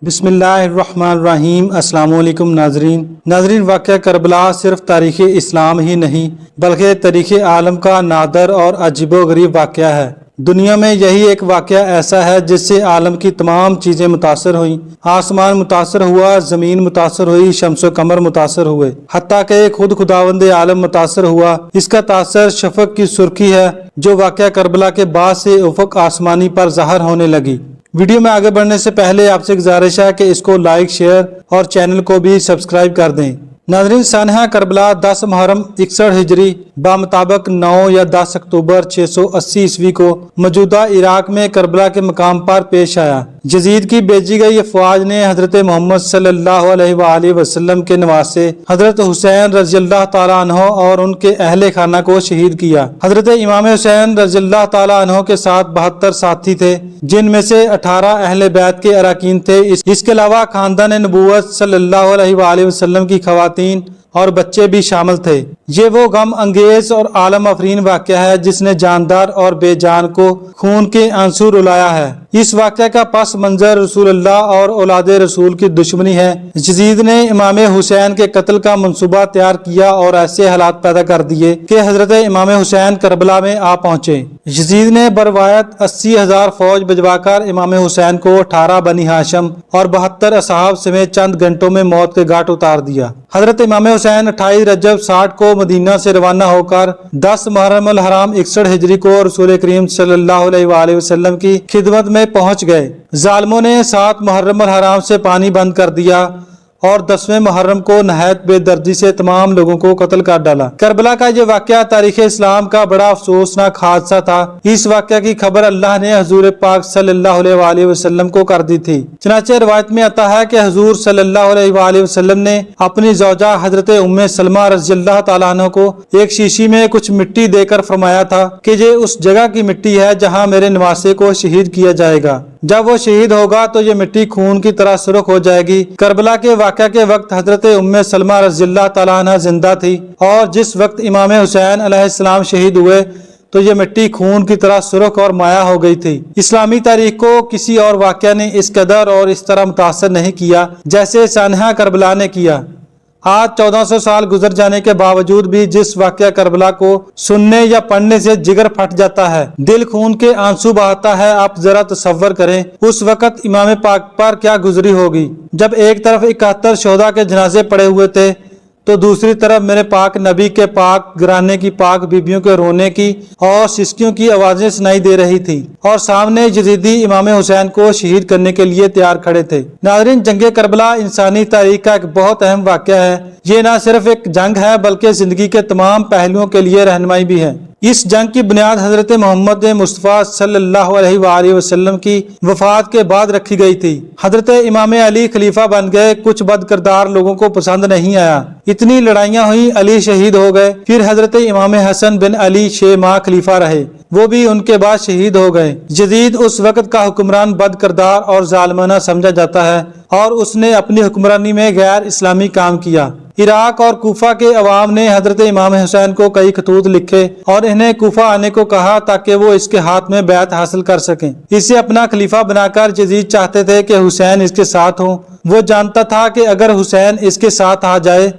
بسم اللہ الرحمن الرحیم۔ السلام علیکم ناظرین، واقعہ کربلا صرف تاریخ اسلام ہی نہیں بلکہ تاریخ عالم کا نادر اور عجیب و غریب واقعہ ہے۔ دنیا میں یہی ایک واقعہ ایسا ہے جس سے عالم کی تمام چیزیں متاثر ہوئیں۔ آسمان متاثر ہوا، زمین متاثر ہوئی، شمس و قمر متاثر ہوئے، حتیٰ کہ خود خداوند عالم متاثر ہوا۔ اس کا تاثر شفق کی سرخی ہے جو واقعہ کربلا کے بعد سے افق آسمانی پر ظاہر ہونے لگی۔ ویڈیو میں آگے بڑھنے سے پہلے آپ سے گزارش ہے کہ اس کو لائک، شیئر اور چینل کو بھی سبسکرائب کر دیں۔ ناظرین، سانحہ کربلا 10 محرم 61 ہجری بمطابق 9 یا 10 اکتوبر 680 عیسوی کو موجودہ عراق میں کربلا کے مقام پر پیش آیا۔ یزید کی بھیجی گئی افواج نے حضرت محمد صلی اللہ علیہ وآلہ وسلم کے نواسے حضرت حسین رضی اللہ تعالیٰ عنہ اور ان کے اہل خانہ کو شہید کیا۔ حضرت امام حسین رضی اللہ تعالیٰ عنہ کے ساتھ 72 ساتھی تھے، جن میں سے 18 اہل بیت کے اراکین تھے۔ اس کے علاوہ خاندان نبوت صلی اللہ علیہ وآلہ وسلم کی خواتین اور بچے بھی شامل تھے۔ یہ وہ غم انگیز اور عالم افرین واقعہ ہے جس نے جاندار اور بے جان کو خون کے آنسو رلایا ہے۔ اس واقعہ کا پس منظر رسول اللہ اور اولاد رسول کی دشمنی ہے۔ یزید نے امام حسین کے قتل کا منصوبہ تیار کیا اور ایسے حالات پیدا کر دیے کہ حضرت امام حسین کربلا میں آ پہنچے۔ یزید نے بروایت 80,000 فوج بھجوا کر امام حسین کو 18 بنی ہاشم اور 72 اصحاب سمیت چند گھنٹوں میں موت کے گھاٹ اتار دیا۔ حضرت امام حسین 28 رجب 60 کو مدینہ سے روانہ ہو کر 10 محرم الحرام 61 ہجری کو رسول کریم صلی اللہ علیہ وآلہ وسلم کی خدمت میں پہنچ گئے۔ ظالموں نے 7 محرم الحرام سے پانی بند کر دیا اور 10ویں محرم کو نہایت بے دردی سے تمام لوگوں کو قتل کر ڈالا۔ کربلا کا یہ واقعہ تاریخ اسلام کا بڑا افسوسناک حادثہ تھا۔ اس واقعہ کی خبر اللہ نے حضور پاک صلی اللہ علیہ وآلہ وسلم کو کر دی تھی۔ چنانچہ روایت میں آتا ہے کہ حضور صلی اللہ علیہ وآلہ وسلم نے اپنی زوجہ حضرت ام سلمہ رضی اللہ تعالیٰ عنہ کو ایک شیشی میں کچھ مٹی دے کر فرمایا تھا کہ یہ اس جگہ کی مٹی ہے جہاں میرے نواسے کو شہید کیا جائے گا۔ جب وہ شہید ہوگا تو یہ مٹی خون کی طرح سرخ ہو جائے گی۔ کربلا کے واقعہ کے وقت حضرت ام سلمہ رضی اللہ تعالیٰ عنہ زندہ تھی، اور جس وقت امام حسین علیہ السلام شہید ہوئے تو یہ مٹی خون کی طرح سرخ اور مایا ہو گئی تھی۔ اسلامی تاریخ کو کسی اور واقعہ نے اس قدر اور اس طرح متاثر نہیں کیا جیسے سانحہ کربلا نے کیا۔ آج 1400 سال گزر جانے کے باوجود بھی جس واقعہ کربلا کو سننے یا پڑھنے سے جگر پھٹ جاتا ہے، دل خون کے آنسو بہاتا ہے، آپ ذرا تصور کریں اس وقت امام پاک پر کیا گزری ہوگی جب ایک طرف 71 شہداء کے جنازے پڑے ہوئے تھے تو دوسری طرف میرے پاک نبی کے پاک گھرانے کی پاک بیبیوں کے رونے کی اور سسکیوں کی آوازیں سنائی دے رہی تھی، اور سامنے یزیدی امام حسین کو شہید کرنے کے لیے تیار کھڑے تھے۔ ناظرین، جنگ کربلا انسانی تاریخ کا ایک بہت اہم واقعہ ہے۔ یہ نہ صرف ایک جنگ ہے بلکہ زندگی کے تمام پہلوؤں کے لیے رہنمائی بھی ہے۔ اس جنگ کی بنیاد حضرت محمد مصطفیٰ صلی اللہ علیہ وآلہ وسلم کی وفات کے بعد رکھی گئی تھی۔ حضرت امام علی خلیفہ بن گئے، کچھ بد کردار لوگوں کو پسند نہیں آیا، اتنی لڑائیاں ہوئی، علی شہید ہو گئے۔ پھر حضرت امام حسن بن علی 6 ماہ خلیفہ رہے، وہ بھی ان کے بعد شہید ہو گئے۔ یزید اس وقت کا حکمران بد کردار اور ظالمانہ سمجھا جاتا ہے، اور اس نے اپنی حکمرانی میں غیر اسلامی کام کیا۔ عراق اور کوفہ کے عوام نے حضرت امام حسین کو کئی خطوط لکھے اور انہیں کوفہ آنے کو کہا تاکہ وہ اس کے ہاتھ میں بیعت حاصل کر سکیں۔ اسے اپنا خلیفہ بنا کر یزید چاہتے تھے کہ حسین اس کے ساتھ ہوں۔ وہ جانتا تھا کہ اگر حسین اس کے ساتھ آ جائے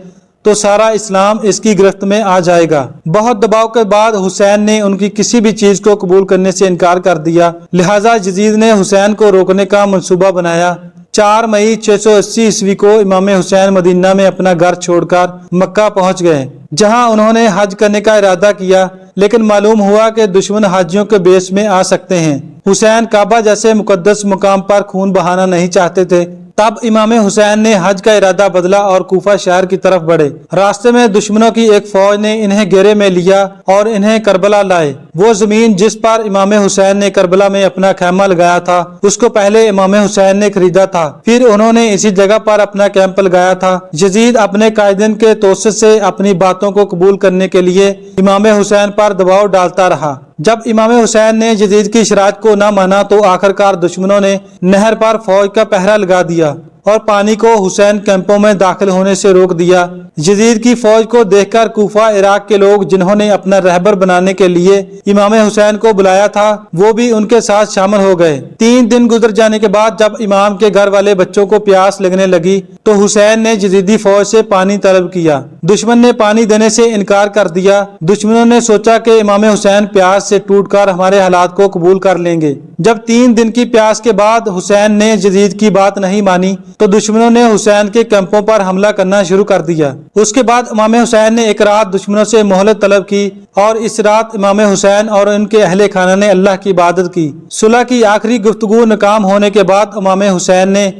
تو سارا اسلام اس کی گرفت میں آ جائے گا۔ بہت دباؤ کے بعد حسین نے ان کی کسی بھی چیز کو قبول کرنے سے انکار کر دیا، لہٰذا یزید نے حسین کو روکنے کا منصوبہ بنایا۔ 4 مئی 680 عیسوی کو امام حسین مدینہ میں اپنا گھر چھوڑ کر مکہ پہنچ گئے، جہاں انہوں نے حج کرنے کا ارادہ کیا، لیکن معلوم ہوا کہ دشمن حاجیوں کے بیس میں آ سکتے ہیں۔ حسین کعبہ جیسے مقدس مقام پر خون بہانا نہیں چاہتے تھے۔ تب امام حسین نے حج کا ارادہ بدلا اور کوفہ شہر کی طرف بڑھے۔ راستے میں دشمنوں کی ایک فوج نے انہیں گھیرے میں لیا اور انہیں کربلا لائے۔ وہ زمین جس پر امام حسین نے کربلا میں اپنا خیمہ لگایا تھا اس کو پہلے امام حسین نے خریدا تھا، پھر انہوں نے اسی جگہ پر اپنا کیمپ لگایا تھا۔ یزید اپنے قائدین کے توسط سے اپنی باتوں کو قبول کرنے کے لیے امام حسین پر دباؤ ڈالتا رہا۔ جب امام حسین نے یزید کی شرائط کو نہ مانا تو آخر کار دشمنوں نے نہر پر فوج کا پہرا لگا دیا اور پانی کو حسین کیمپوں میں داخل ہونے سے روک دیا۔ یزید کی فوج کو دیکھ کر کوفہ عراق کے لوگ جنہوں نے اپنا رہبر بنانے کے لیے امام حسین کو بلایا تھا وہ بھی ان کے ساتھ شامل ہو گئے۔ 3 دن گزر جانے کے بعد جب امام کے گھر والے بچوں کو پیاس لگنے لگی تو حسین نے یزیدی فوج سے پانی طلب کیا۔ دشمن نے پانی دینے سے انکار کر دیا۔ دشمنوں نے سوچا کہ امام حسین پیاس سے ٹوٹ کر ہمارے حالات کو قبول کر لیں گے۔ جب 3 دن کی پیاس کے بعد حسین نے یزید کی بات نہیں مانی تو دشمنوں نے حسین کے کیمپوں پر حملہ کرنا شروع کر دیا۔ اس کے بعد امام حسین نے ایک رات دشمنوں سے مہلت طلب کی اور اس رات امام حسین اور ان کے اہل خانہ نے اللہ کی عبادت کی۔ صلح کی آخری گفتگو ناکام ہونے کے بعد امام حسین نے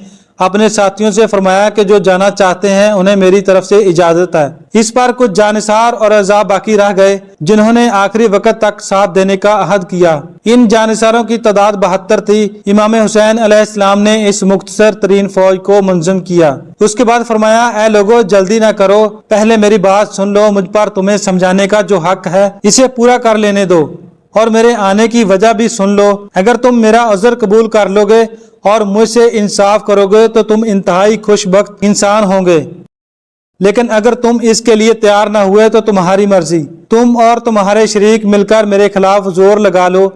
اپنے ساتھیوں سے فرمایا کہ جو جانا چاہتے ہیں انہیں میری طرف سے اجازت ہے۔ اس پر کچھ جانثار اور اعضاء باقی رہ گئے جنہوں نے آخری وقت تک ساتھ دینے کا عہد کیا۔ ان جانثاروں کی تعداد 72 تھی۔ امام حسین علیہ السلام نے اس مختصر ترین فوج کو منظم کیا۔ اس کے بعد فرمایا اے لوگو جلدی نہ کرو، پہلے میری بات سن لو، مجھ پر تمہیں سمجھانے کا جو حق ہے اسے پورا کر لینے دو اور میرے آنے کی وجہ بھی سن لو۔ اگر تم میرا عذر قبول کر لو گے اور مجھ سے انصاف کرو گے تو تم انتہائی خوش بخت انسان ہوں گے، لیکن اگر تم اس کے لیے تیار نہ ہوئے تو تمہاری مرضی، تم اور تمہارے شریک مل کر میرے خلاف زور لگا لو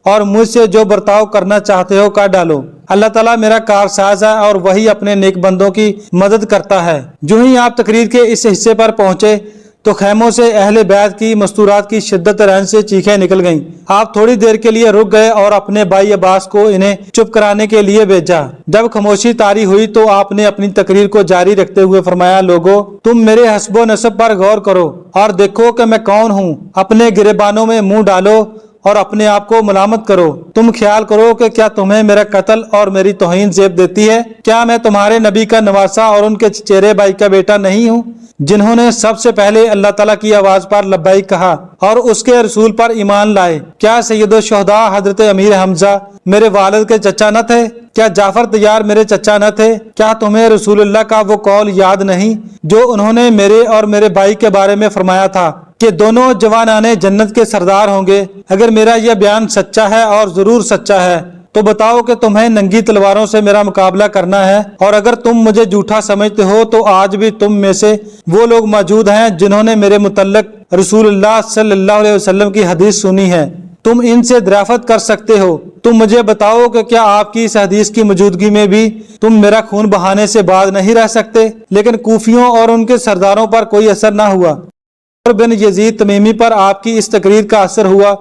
اور مجھ سے جو برتاؤ کرنا چاہتے ہو کر ڈالو۔ اللہ تعالیٰ میرا کارساز ہے اور وہی اپنے نیک بندوں کی مدد کرتا ہے۔ جو ہی آپ تقریر کے اس حصے پر پہنچے تو خیموں سے اہل بیت کی مستورات کی شدت رنج سے چیخیں نکل گئیں۔ آپ تھوڑی دیر کے لیے رک گئے اور اپنے بھائی عباس کو انہیں چپ کرانے کے لیے بھیجا۔ جب خاموشی طاری ہوئی تو آپ نے اپنی تقریر کو جاری رکھتے ہوئے فرمایا لوگو تم میرے حسب و نسب پر غور کرو اور دیکھو کہ میں کون ہوں، اپنے گریبانوں میں منہ ڈالو اور اپنے آپ کو ملامت کرو۔ تم خیال کرو کہ کیا تمہیں میرا قتل اور میری توہین زیب دیتی ہے؟ کیا میں تمہارے نبی کا نواسا اور ان کے چچیرے بھائی کا بیٹا نہیں ہوں جنہوں نے سب سے پہلے اللہ تعالیٰ کی آواز پر لبیک کہا اور اس کے رسول پر ایمان لائے؟ کیا سید الشہداء حضرت امیر حمزہ میرے والد کے چچا نہ تھے؟ کیا جعفر طیار میرے چچا نہ تھے؟ کیا تمہیں رسول اللہ کا وہ قول یاد نہیں جو انہوں نے میرے اور میرے بھائی کے بارے میں فرمایا تھا کہ دونوں جوانان جنت کے سردار ہوں گے؟ اگر میرا یہ بیان سچا ہے اور ضرور سچا ہے تو بتاؤ کہ تمہیں ننگی تلواروں سے میرا مقابلہ کرنا ہے، اور اگر تم مجھے جھوٹا سمجھتے ہو تو آج بھی تم میں سے وہ لوگ موجود ہیں جنہوں نے میرے متعلق رسول اللہ صلی اللہ علیہ وسلم کی حدیث سنی ہے، تم ان سے دریافت کر سکتے ہو۔ تم مجھے بتاؤ کہ کیا آپ کی اس حدیث کی موجودگی میں بھی تم میرا خون بہانے سے باز نہیں رہ سکتے؟ لیکن کوفیوں اور ان کے سرداروں پر کوئی اثر نہ ہوا۔ بن یزید تمیمی پر آپ کی اس تقریر کا اثر ہوا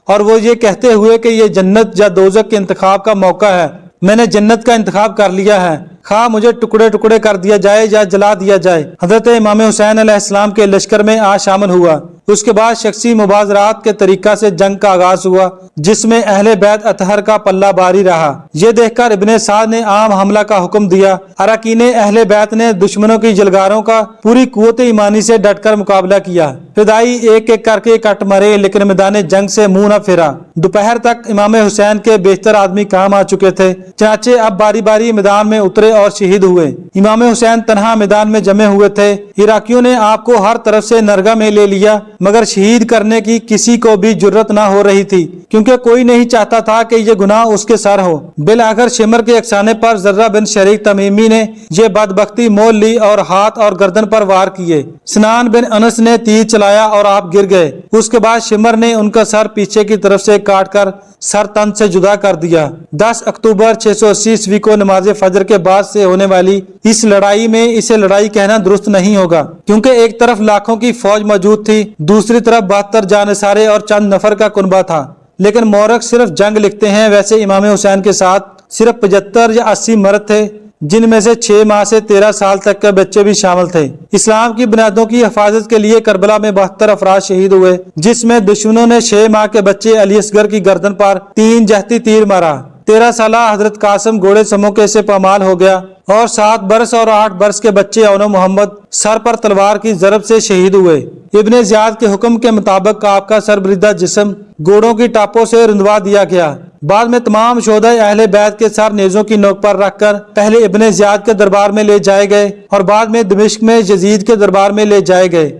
اور وہ یہ کہتے ہوئے کہ یہ جنت یا دوزخ کے انتخاب کا موقع ہے، میں نے جنت کا انتخاب کر لیا ہے، خواہ مجھے ٹکڑے ٹکڑے کر دیا جائے یا جلا دیا جائے۔ حضرت امام حسین علیہ السلام کے لشکر میں شامل ہوا۔ اس کے بعد شخصی مبارزات کے طریقہ سے جنگ کا آغاز ہوا جس میں اہل بیت اطہر کا پلہ باری رہا۔ یہ دیکھ کر ابن سعد نے عام حملہ کا حکم دیا۔ اراکین اہل بیت نے دشمنوں کی جلگاروں کا پوری قوت ایمانی سے ڈٹ کر مقابلہ کیا۔ فدائی ایک ایک کر کے کٹ مرے لیکن میدان جنگ سے منہ نہ پھیرا۔ دوپہر تک امام حسین کے بیشتر آدمی کام آ چکے تھے، چنانچہ اب باری باری میدان میں اترے اور شہید ہوئے۔ امام حسین تنہا میدان میں جمے ہوئے تھے۔ عراقیوں نے آپ کو ہر طرف سے نرگہ میں لے لیا مگر شہید کرنے کی کسی کو بھی جرت نہ ہو رہی تھی کیونکہ کوئی نہیں چاہتا تھا کہ یہ گناہ اس کے سر ہو۔ بالآخر شمر کے افسانے پر ذرہ بن شریک تمیمی نے یہ بدبختی مول لی اور ہاتھ اور گردن پر وار کیے۔ سنان بن انس نے تیر چلایا اور آپ گر گئے۔ اس کے بعد شمر نے ان کا سر پیچھے کی طرف سے کاٹ کر سر تن سے جدا کر دیا۔ 10 اکتوبر 680 عیسوی کو نماز فجر کے بعد سے ہونے والی اس لڑائی میں اسے لڑائی کہنا درست نہیں ہوگا کیونکہ ایک طرف لاکھوں کی فوج موجود تھی، دوسری طرف 72 جانثارے اور چند نفر کا کنبہ تھا۔ لیکن مورخ صرف جنگ لکھتے ہیں، ویسے امام حسین کے ساتھ صرف 75 یا 80 مرد تھے جن میں سے 6 ماہ سے 13 سال تک کے بچے بھی شامل تھے۔ اسلام کی بنیادوں کی حفاظت کے لیے کربلا میں 72 افراد شہید ہوئے جس میں دشمنوں نے 6 ماہ کے بچے علی اصغر کی گردن پر 3 جہتی تیر مارا۔ 13 سالہ حضرت قاسم گھوڑے سموکے سے پامال ہو گیا اور 7 برس اور 8 برس کے بچے اون و محمد سر پر تلوار کی ضرب سے شہید ہوئے۔ ابن زیاد کے حکم کے مطابق آپ کا سربریدہ جسم گھوڑوں کی ٹاپوں سے رندوا دیا گیا۔ بعد میں تمام شہداء اہل بیت کے سر نیزوں کی نوک پر رکھ کر پہلے ابن زیاد کے دربار میں لے جائے گئے اور بعد میں دمشق میں یزید کے دربار میں لے جائے گئے۔